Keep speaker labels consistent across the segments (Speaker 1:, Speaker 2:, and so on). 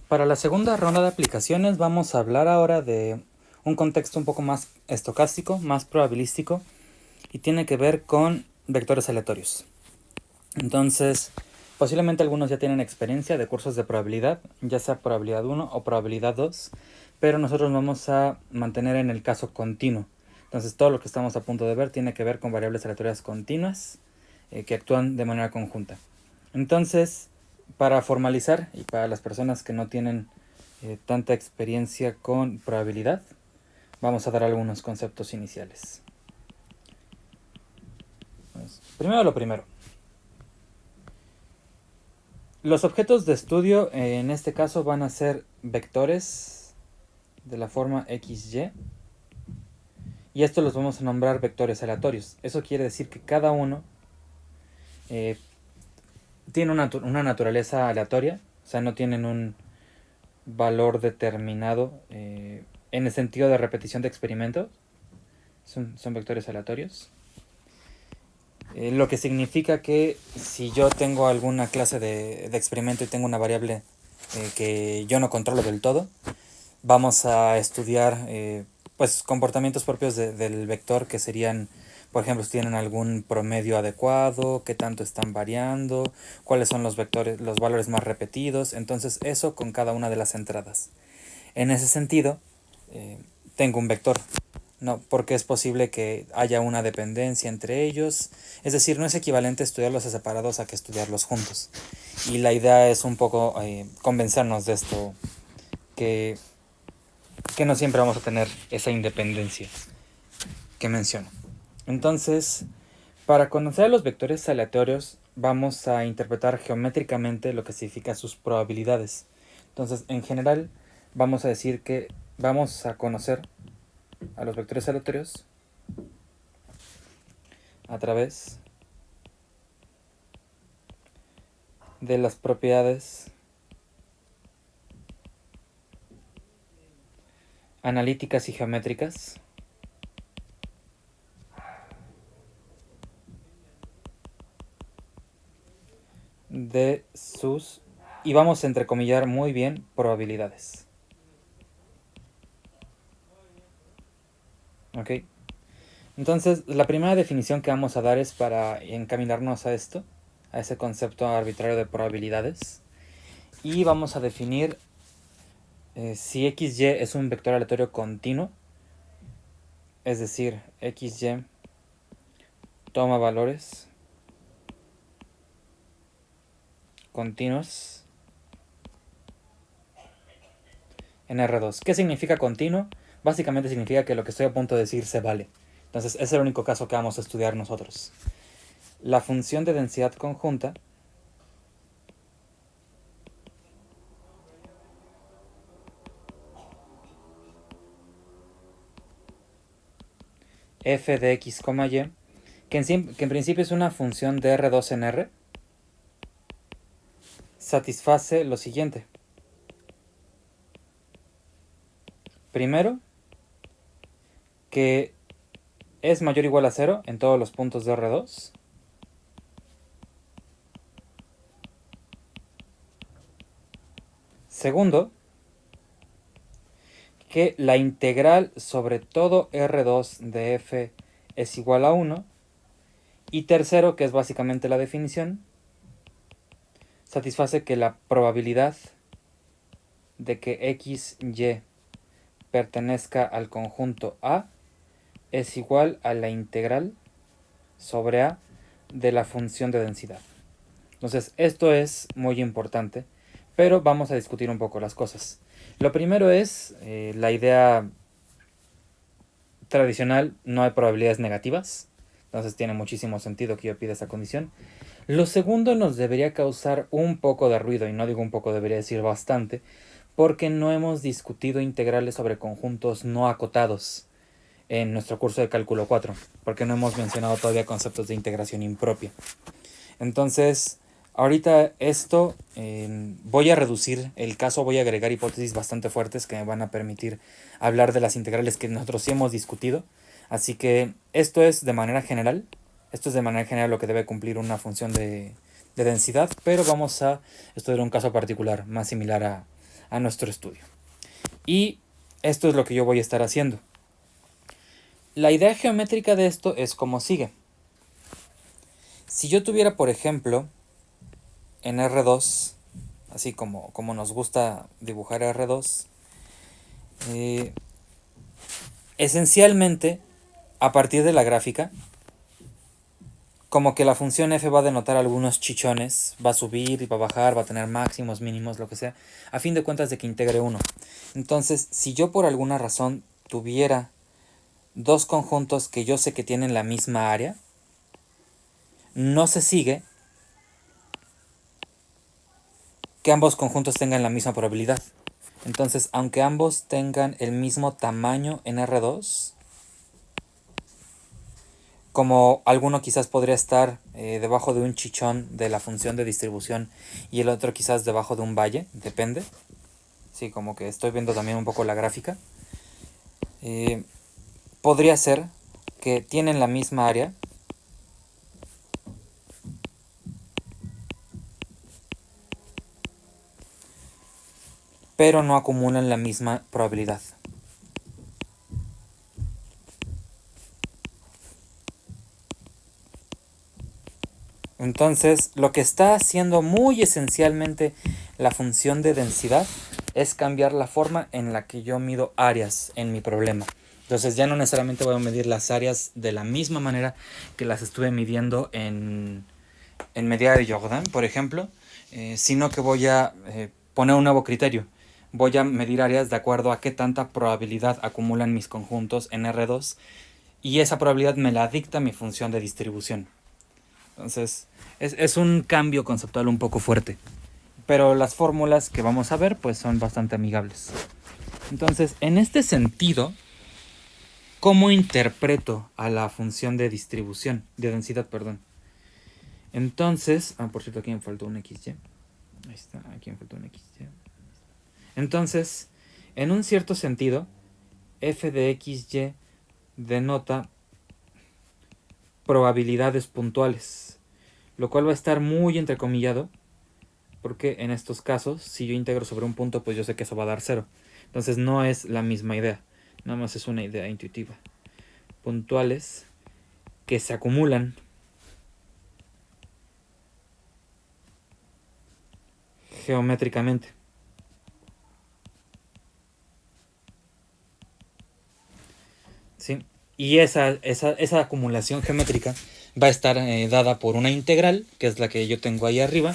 Speaker 1: Para la segunda ronda de aplicaciones vamos a hablar ahora de un contexto un poco más estocástico, más probabilístico, y tiene que ver con vectores aleatorios. Entonces, posiblemente algunos ya tienen experiencia de cursos de probabilidad, ya sea probabilidad 1 o probabilidad 2, pero nosotros vamos a mantener en el caso continuo. Entonces, todo lo que estamos a punto de ver tiene que ver con variables aleatorias continuas que actúan de manera conjunta. Entonces, para formalizar y para las personas que no tienen tanta experiencia con probabilidad, vamos a dar algunos conceptos iniciales. Pues, primero lo primero. Los objetos de estudio en este caso van a ser vectores de la forma XY, y estos los vamos a nombrar vectores aleatorios. Eso quiere decir que cada uno tiene una naturaleza aleatoria, o sea, no tienen un valor determinado en el sentido de repetición de experimentos. Son vectores aleatorios. Lo que significa que si yo tengo alguna clase de experimento y tengo una variable que yo no controlo del todo, vamos a estudiar pues comportamientos propios del vector, que serían, por ejemplo, si tienen algún promedio adecuado, qué tanto están variando, cuáles son los vectores, los valores más repetidos. Entonces eso con cada una de las entradas. En ese sentido, tengo un vector, ¿no? Porque es posible que haya una dependencia entre ellos. Es decir, no es equivalente estudiarlos separados a que estudiarlos juntos. Y la idea es un poco convencernos de esto, que no siempre vamos a tener esa independencia que menciono. Entonces, para conocer a los vectores aleatorios, vamos a interpretar geométricamente lo que significa sus probabilidades. Entonces, en general, vamos a decir que vamos a conocer a los vectores aleatorios a través de las propiedades analíticas y geométricas de sus, y vamos a entrecomillar muy bien, probabilidades. ¿Ok? Entonces, la primera definición que vamos a dar es para encaminarnos a esto, a ese concepto arbitrario de probabilidades. Y vamos a definir si XY es un vector aleatorio continuo, es decir, XY toma valores continuos en R2. ¿Qué significa continuo? Básicamente significa que lo que estoy a punto de decir se vale. Entonces, es el único caso que vamos a estudiar nosotros. La función de densidad conjunta f de x, y, que en principio es una función de R2 en R, satisface lo siguiente. Primero, que es mayor o igual a 0 en todos los puntos de R2. Segundo, que la integral sobre todo R2 de f es igual a 1. Y tercero, que es básicamente la definición, satisface que la probabilidad de que x, y pertenezca al conjunto A es igual a la integral sobre A de la función de densidad. Entonces, esto es muy importante, pero vamos a discutir un poco las cosas. Lo primero es la idea tradicional: no hay probabilidades negativas. Entonces tiene muchísimo sentido que yo pida esa condición. Lo segundo nos debería causar un poco de ruido, y no digo un poco, debería decir bastante, porque no hemos discutido integrales sobre conjuntos no acotados en nuestro curso de cálculo 4, porque no hemos mencionado todavía conceptos de integración impropia. Entonces, ahorita esto voy a reducir el caso, voy a agregar hipótesis bastante fuertes que me van a permitir hablar de las integrales que nosotros sí hemos discutido. Así que esto es de manera general. Esto es de manera general lo que debe cumplir una función de densidad, pero vamos a estudiar un caso particular más similar a nuestro estudio. Y esto es lo que yo voy a estar haciendo. La idea geométrica de esto es como sigue. Si yo tuviera, por ejemplo, en R2, así como nos gusta dibujar R2, esencialmente, a partir de la gráfica, como que la función f va a denotar algunos chichones, va a subir y va a bajar, va a tener máximos, mínimos, lo que sea, a fin de cuentas de que integre 1. Entonces, si yo por alguna razón tuviera dos conjuntos que yo sé que tienen la misma área, no se sigue que ambos conjuntos tengan la misma probabilidad. Entonces, aunque ambos tengan el mismo tamaño en R2, como alguno quizás podría estar debajo de un chichón de la función de distribución y el otro quizás debajo de un valle, depende. Sí, como que estoy viendo también un poco la gráfica. Podría ser que tienen la misma área, pero no acumulan la misma probabilidad. Entonces, lo que está haciendo muy esencialmente la función de densidad es cambiar la forma en la que yo mido áreas en mi problema. Entonces ya no necesariamente voy a medir las áreas de la misma manera que las estuve midiendo en medida de Jordan, por ejemplo, sino que voy a poner un nuevo criterio. Voy a medir áreas de acuerdo a qué tanta probabilidad acumulan mis conjuntos en R2 y esa probabilidad me la dicta mi función de distribución. Entonces, es un cambio conceptual un poco fuerte. Pero las fórmulas que vamos a ver pues son bastante amigables. Entonces, en este sentido, ¿cómo interpreto a la función de distribución, de densidad, perdón? Entonces, por cierto, aquí me faltó un XY. Ahí está, aquí me faltó un XY. Entonces, en un cierto sentido, f de XY denota probabilidades puntuales, lo cual va a estar muy entrecomillado, porque en estos casos, si yo integro sobre un punto, pues yo sé que eso va a dar 0. Entonces no es la misma idea, nada más es una idea intuitiva. Puntuales que se acumulan geométricamente. ¿Sí? Y esa acumulación geométrica va a estar dada por una integral, que es la que yo tengo ahí arriba,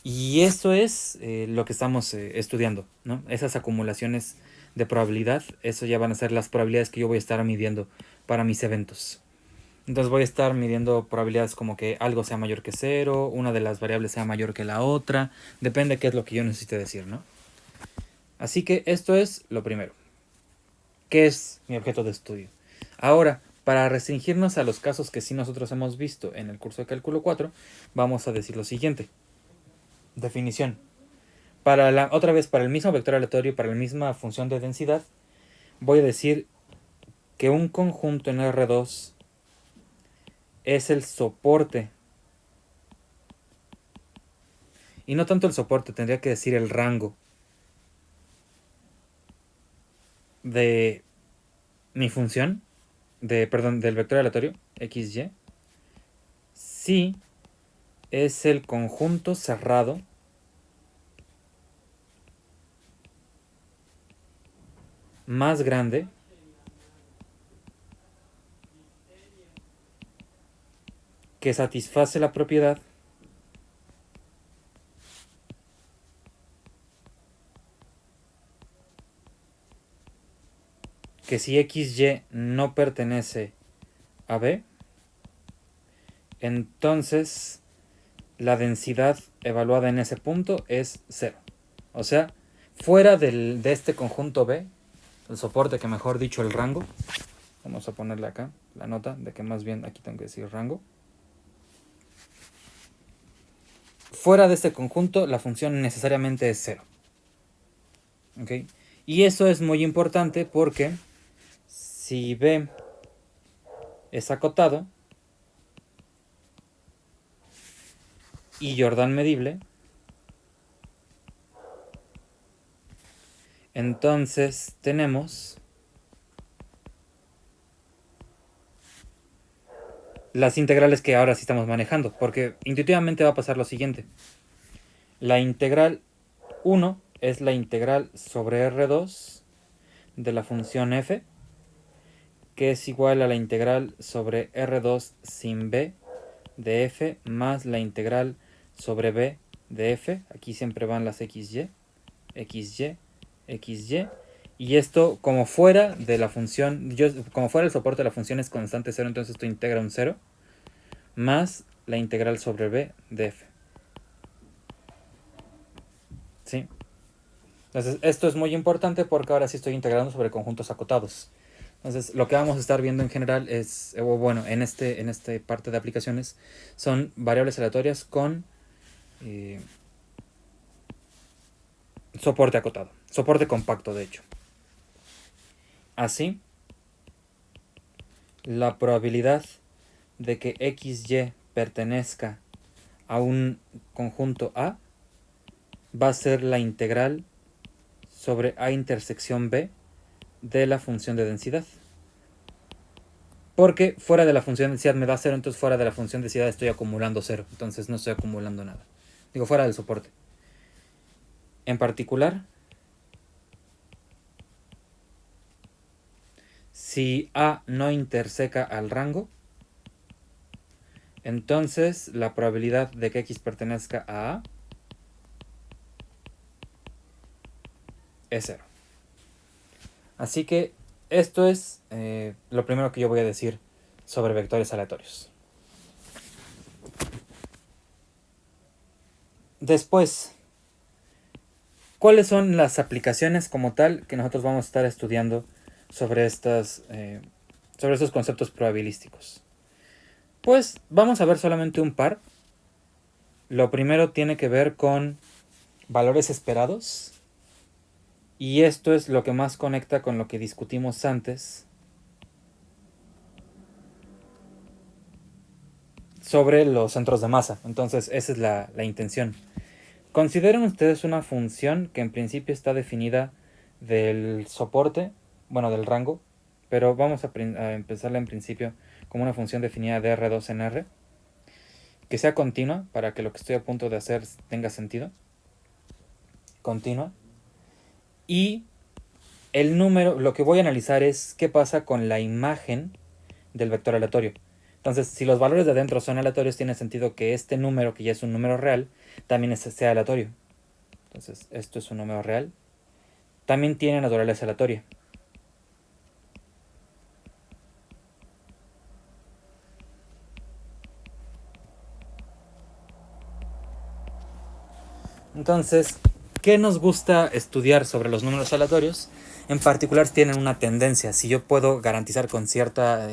Speaker 1: y eso es lo que estamos estudiando, ¿no? Esas acumulaciones de probabilidad, eso ya van a ser las probabilidades que yo voy a estar midiendo para mis eventos. Entonces voy a estar midiendo probabilidades como que algo sea mayor que 0, una de las variables sea mayor que la otra, depende de qué es lo que yo necesite decir, ¿no? Así que esto es lo primero. ¿Qué es mi objeto de estudio? Ahora, para restringirnos a los casos que sí nosotros hemos visto en el curso de cálculo 4, vamos a decir lo siguiente. Definición. Otra vez, para el mismo vector aleatorio y para la misma función de densidad, voy a decir que un conjunto en R2 es el soporte. Y no tanto el soporte, tendría que decir el rango de mi función, del vector aleatorio, XY, si es el conjunto cerrado más grande que satisface la propiedad que si XY no pertenece a B, entonces la densidad evaluada en ese punto es 0. O sea, fuera de este conjunto B, el soporte, que mejor dicho el rango, vamos a ponerle acá la nota de que más bien aquí tengo que decir rango. Fuera de este conjunto la función necesariamente es 0. ¿Ok? Y eso es muy importante porque si B es acotado y Jordan medible, Entonces tenemos las integrales que ahora sí estamos manejando, porque intuitivamente va a pasar lo siguiente. La integral 1 es la integral sobre R2 de la función f, que es igual a la integral sobre R2 sin b de f más la integral sobre b de f. Aquí siempre van las xy, xy, xy. Y esto, como fuera de la función, como fuera el soporte de la función es constante 0, entonces esto integra un 0, más la integral sobre b de f. ¿Sí? Entonces, esto es muy importante porque ahora sí estoy integrando sobre conjuntos acotados. Entonces, lo que vamos a estar viendo en general es, o bueno, en esta parte de aplicaciones, son variables aleatorias con soporte acotado, soporte compacto, de hecho. Así, la probabilidad de que xy pertenezca a un conjunto A va a ser la integral sobre A intersección B de la función de densidad. Porque fuera de la función de densidad me da 0, entonces fuera de la función de densidad estoy acumulando 0. Entonces no estoy acumulando nada. Digo, fuera del soporte. En particular, si A no interseca al rango, entonces la probabilidad de que X pertenezca a A es 0. Así que esto es lo primero que yo voy a decir sobre vectores aleatorios. Después, ¿cuáles son las aplicaciones como tal que nosotros vamos a estar estudiando sobre estos conceptos probabilísticos? Pues vamos a ver solamente un par. Lo primero tiene que ver con valores esperados. Y esto es lo que más conecta con lo que discutimos antes sobre los centros de masa. Entonces, esa es la intención. Consideren ustedes una función que en principio está definida del soporte, bueno, del rango, pero vamos a empezarla en principio como una función definida de R2 en R, que sea continua para que lo que estoy a punto de hacer tenga sentido. Continua. Y el número, lo que voy a analizar es qué pasa con la imagen del vector aleatorio. Entonces, si los valores de adentro son aleatorios, tiene sentido que este número, que ya es un número real, también sea aleatorio. Entonces, esto es un número real. También tiene naturaleza aleatoria. Entonces, ¿qué nos gusta estudiar sobre los números aleatorios? En particular tienen una tendencia. Si yo puedo garantizar con cierta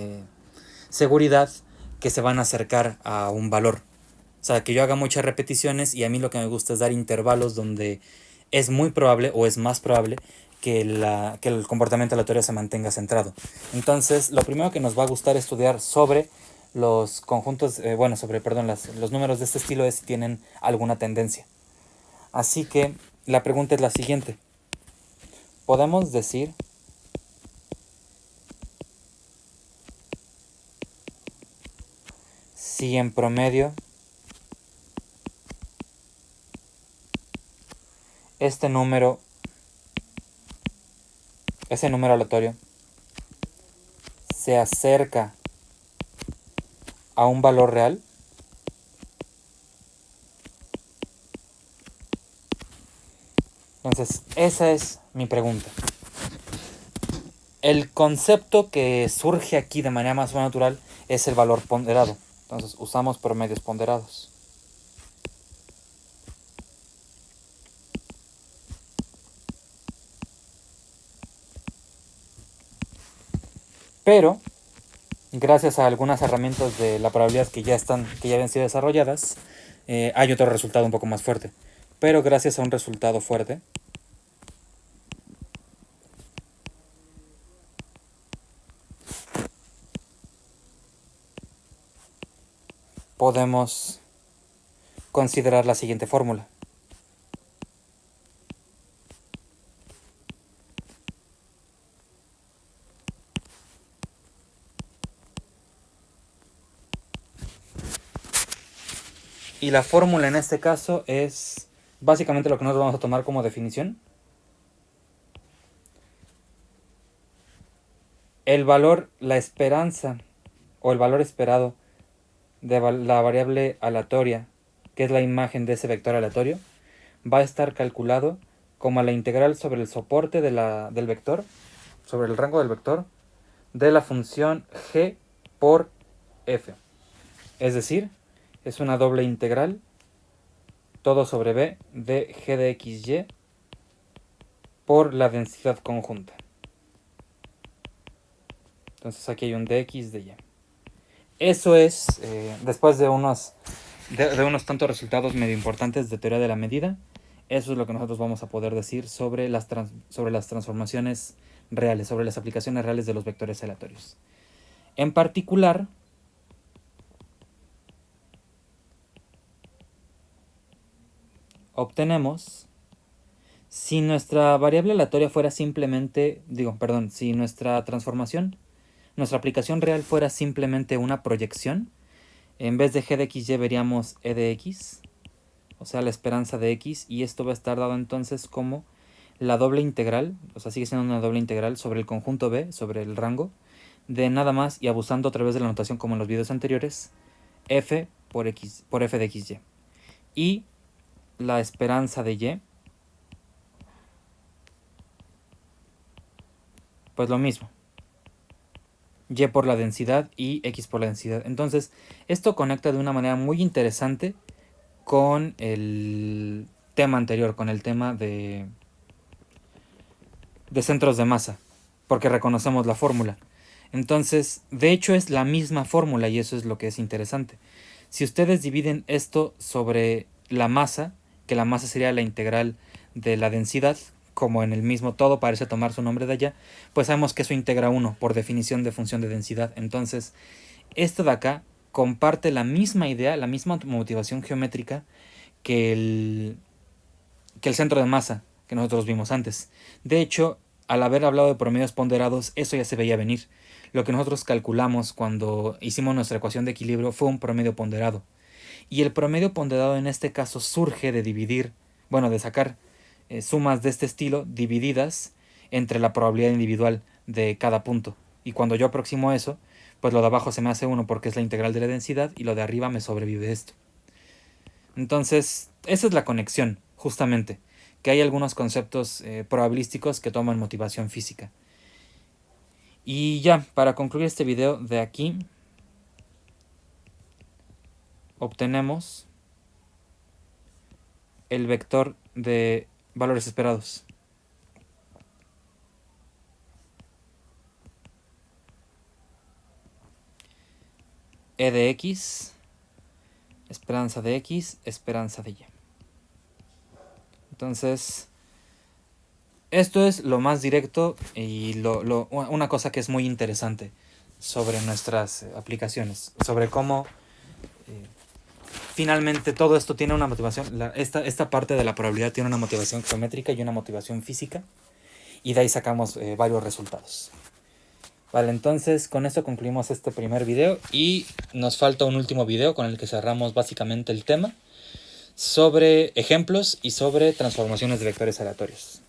Speaker 1: seguridad que se van a acercar a un valor. O sea, que yo haga muchas repeticiones y a mí lo que me gusta es dar intervalos donde es muy probable o es más probable que el comportamiento aleatorio se mantenga centrado. Entonces, lo primero que nos va a gustar estudiar sobre los conjuntos, los números de este estilo es si tienen alguna tendencia. Así que la pregunta es la siguiente. ¿Podemos decir si en promedio ese número aleatorio se acerca a un valor real? Entonces, esa es mi pregunta. El concepto que surge aquí de manera más natural es el valor ponderado. Entonces, usamos promedios ponderados. Pero, gracias a algunas herramientas de la probabilidad que ya habían sido desarrolladas, hay otro resultado un poco más fuerte. Pero gracias a un resultado fuerte, podemos considerar la siguiente fórmula. Y la fórmula en este caso es básicamente lo que nosotros vamos a tomar como definición. El valor, la esperanza o el valor esperado de la variable aleatoria, que es la imagen de ese vector aleatorio, va a estar calculado como la integral sobre el soporte del vector, sobre el rango del vector, de la función g por f. Es decir, es una doble integral, todo sobre b, de g de xy por la densidad conjunta. Entonces aquí hay un dx de y. Eso es, después de unos tantos resultados medio importantes de teoría de la medida, eso es lo que nosotros vamos a poder decir sobre las transformaciones reales, sobre las aplicaciones reales de los vectores aleatorios. En particular, obtenemos, si nuestra variable aleatoria fuera simplemente, si nuestra transformación, nuestra aplicación real fuera simplemente una proyección, en vez de g de xy veríamos e de x, o sea, la esperanza de x, y esto va a estar dado entonces como la doble integral, o sea, sigue siendo una doble integral sobre el conjunto B, sobre el rango, de nada más, y abusando otra vez de la notación como en los videos anteriores, f por f de xy. Y la esperanza de y, pues lo mismo, y por la densidad y x por la densidad. Entonces, esto conecta de una manera muy interesante con el tema anterior, con el tema de centros de masa, porque reconocemos la fórmula. Entonces, de hecho es la misma fórmula y eso es lo que es interesante. Si ustedes dividen esto sobre la masa, que la masa sería la integral de la densidad, como en el mismo todo parece tomar su nombre de allá, pues sabemos que eso integra 1 por definición de función de densidad. Entonces, esto de acá comparte la misma idea, la misma motivación geométrica que el centro de masa que nosotros vimos antes. De hecho, al haber hablado de promedios ponderados, eso ya se veía venir. Lo que nosotros calculamos cuando hicimos nuestra ecuación de equilibrio fue un promedio ponderado. Y el promedio ponderado en este caso surge de dividir, de sacar sumas de este estilo divididas entre la probabilidad individual de cada punto. Y cuando yo aproximo eso, pues lo de abajo se me hace 1 porque es la integral de la densidad y lo de arriba me sobrevive esto. Entonces, esa es la conexión, justamente, que hay algunos conceptos probabilísticos que toman motivación física. Y ya, para concluir este video de aquí, obtenemos el vector de valores esperados. E de x, esperanza de x, esperanza de y. Entonces, esto es lo más directo y una cosa que es muy interesante sobre nuestras aplicaciones, sobre cómo finalmente todo esto tiene una motivación, esta parte de la probabilidad tiene una motivación geométrica y una motivación física, y de ahí sacamos varios resultados. Vale, entonces con esto concluimos este primer video y nos falta un último video con el que cerramos básicamente el tema sobre ejemplos y sobre transformaciones de vectores aleatorios.